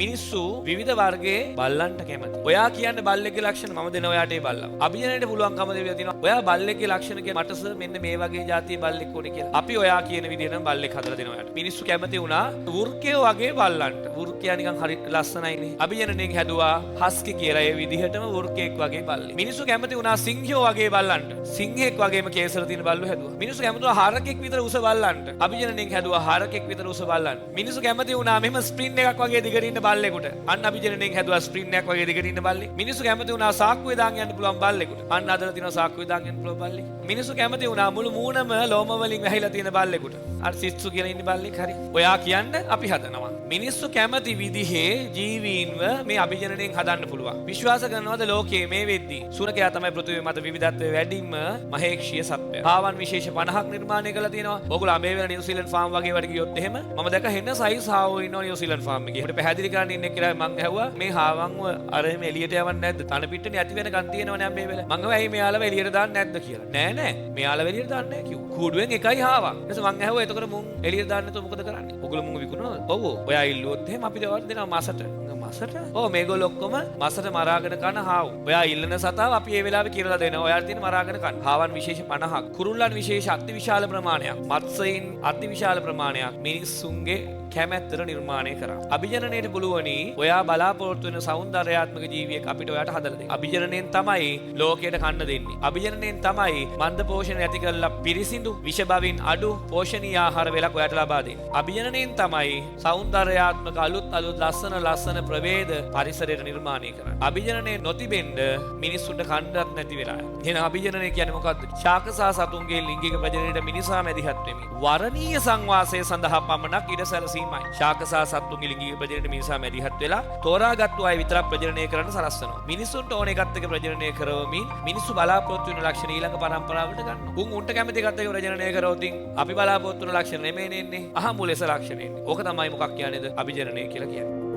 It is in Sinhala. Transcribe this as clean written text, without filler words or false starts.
මිනිස්සු විවිධ වර්ගයේ බල්ලන්ට කැමති. ඔයා කියන්නේ බල්ලෙක්ගේ ලක්ෂණ මම දෙන ඔයාට ඒ බල්ලා. අභිජනනයට පුළුවන්කම දෙවිලා තියෙනවා. ඔයා බල්ලෙක්ගේ ලක්ෂණ කියන මට සර් මෙන්න මේ වගේ જાතිය බල්ලෙක් ඕනේ කියලා. අපි ඔයා කියන විදිහටම බල්ලෙක් හදලා දෙනවා ඔයාට. මිනිස්සු කැමති වුණා වෘක්කයෝ වගේ බල්ලන්ට. වෘක්කයා නිකන් හරි ලස්සනයිනේ. අභිජනනයෙන් හැදුවා හස්කි කියලා ඒ විදිහටම වෘක්කෙක් වගේ බල්ලෙක්. මිනිස්සු කැමති වුණා සිංහයෝ වගේ බල්ලන්ට. සිංහෙක් වගේම කේසර තියෙන බල්ලෝ හැදුවා. මිනිස්සු කැමති වුණා හරකෙක් විතර උස බල්ලන්ට. අභිජනනයෙන් හැදුවා හරකෙක් විතර උස බල්ලන්ට. මිනිස්සු කැමති වුණා මෙහෙම ස්ප්‍රින් එකක් වගේ දිගට ඉන්න බල්ලෙකුට. අන්න අභිජනනයෙන් හැදුවා ස්ප්‍රින් එකක් වගේ දිගට ඉන්න බල්ලෙක්. මිනිස්සු කැමති වුණා සාක්කුවේ දාන් යන්න පුළුවන් බල්ලෙකුට. අන්න අදලා තියෙනවා සාක්කුවේ දාන් යන්න පුළුවන් බල්ලෙක්. මිනිස්සු කැමති වුණා මුළු මූණම ලෝම වලින් වැහිලා තියෙන බල්ලෙකුට. අර සිස්සු කියලා ඉන්න බල්ලෙක් හරි. ඔයා කියන්න අපි හදනවා. මිනිස්සු කැමති විදිහේ ජීවීන්ව මේ අභිජනනයෙන් හදන්න පුළුවන්. විශ්වාස කරනවද ලෝකයේ මේ වෙද්දී සුනකයා තමයි පෘථිවිය මත විවිධත්වයේ වැඩිම මහේක්ෂීය සත්වයා. පාවන් විශේෂ 50ක් නිර්මාණය කරලා තියෙනවා. ඕගොල්ලෝ අඹේ නිව්සීලන්ත ෆාම් වගේ වැඩ ගියොත් එහෙම මම දැක හෙන්න සයිස් හාවෝ ඉන්නවා නිව්සීලන්ත ෆාම් එකේ. ඒකට පැහැදිලි කරන්න ඉන්නේ කියලා මං ඇහුවා මේ හාවන්ව අර එහෙම එළියට යවන්නේ නැද්ද? තන පිටනේ ඇති වෙනකන් තියෙනවනේ අඹේ වෙල. මං ඇහුවා ඇයි මෙයාලව එළියට දාන්නේ නැද්ද කියලා. නෑ නෑ මෙයාලව එළියට දාන්නේ නැහැ කිව්වා. කූඩුවෙන් එකයි හාවක්. ඊට පස්සේ මං ඇහුවා එතකොට මුන් එළියට දාන්නේ නැතුව මොකද කරන්නේ? ඔයගොල්ලෝ මුන් විකුණනවද? ඔව් ඔයා ඉල්ලුවොත් එහෙම අපි දෙනවා මාසට. මාසට? ඔව් මේගොල්ලෝ ඔක්කොම මාසට මරාගෙන කන හාවු. ඔයා ඉල්ලන සතාව අපි ඒ වෙලාවේ කියලා දෙනවා. ඔයාලා තියෙන මරාගෙන කන. හාවන් විශේෂ 50ක්. කුරුල්ලන් විශේෂ අතිවිශාල ප්‍රමාණයක්. මත්ස්‍යයින් අතිවිශාල ප්‍රමාණයක්. මිනිස්සුන්ගේ කැමැත්තට නිර්මාණය කරා. අභිජනනයට පුළුවනි ඔයා බලාපොරොත්තු වෙන සෞන්දර්යාත්මක ජීවියෙක් අපිට ඔයාට හදලා දෙන්න. අභිජනනයෙන් තමයි ලෝකයට කන්න දෙන්නේ. අභිජනනයෙන් තමයි මන්ද පෝෂණ ඇති කරලා පිරිසිදු විෂ බවින් අඩු පෝෂණීය ආහාර වේලක් ඔයාට ලබා දෙන්නේ. අභිජනනයෙන් තමයි සෞන්දර්යාත්මක අලුත් ලස්සන ප්‍රවේද පරිසරයට නිර්මාණය කරන්නේ. අභිජනනය නොතිබෙන්න මිනිස්සුන්ට කන්නක් නැති වෙලා යනවා. එහෙනම් අභිජනනය කියන්නේ මොකද්ද? ශාක සහ සතුන්ගේ ලිංගික ප්‍රජනනයට මිනිසා මැදිහත් වෙමින් වරණීය සංවාසය සඳහා පමණක් ඉඩ සැලසීමයි. ශාක සහ සතුන්ගේ ලිංගික ප්‍රජනනයට මිනිසා මැදිහත් වෙලා තෝරාගත්තු අය විතරක් ප්‍රජනනය කරන්න සලස්වනවා. මිනිසුන්ට ඕන එකත් එක ප්‍රජනනය කරවමින් මිනිස්සු බලාපොරොත්තු වෙන ලක්ෂණ ඊළඟ පරම්පරාවට ගන්නවා. උන්ට කැමති එකත් එක ප්‍රජනනය කරවොත් අපි බලාපොරොත්තු වෙන ලක්ෂණ නෙමෙයි එන්නේ. අහමු ලෙස ලක්ෂණ එන්නේ. ඕක තමයි මොකක් කියන්නේද? අභිජනනය කියලා කියන්නේ.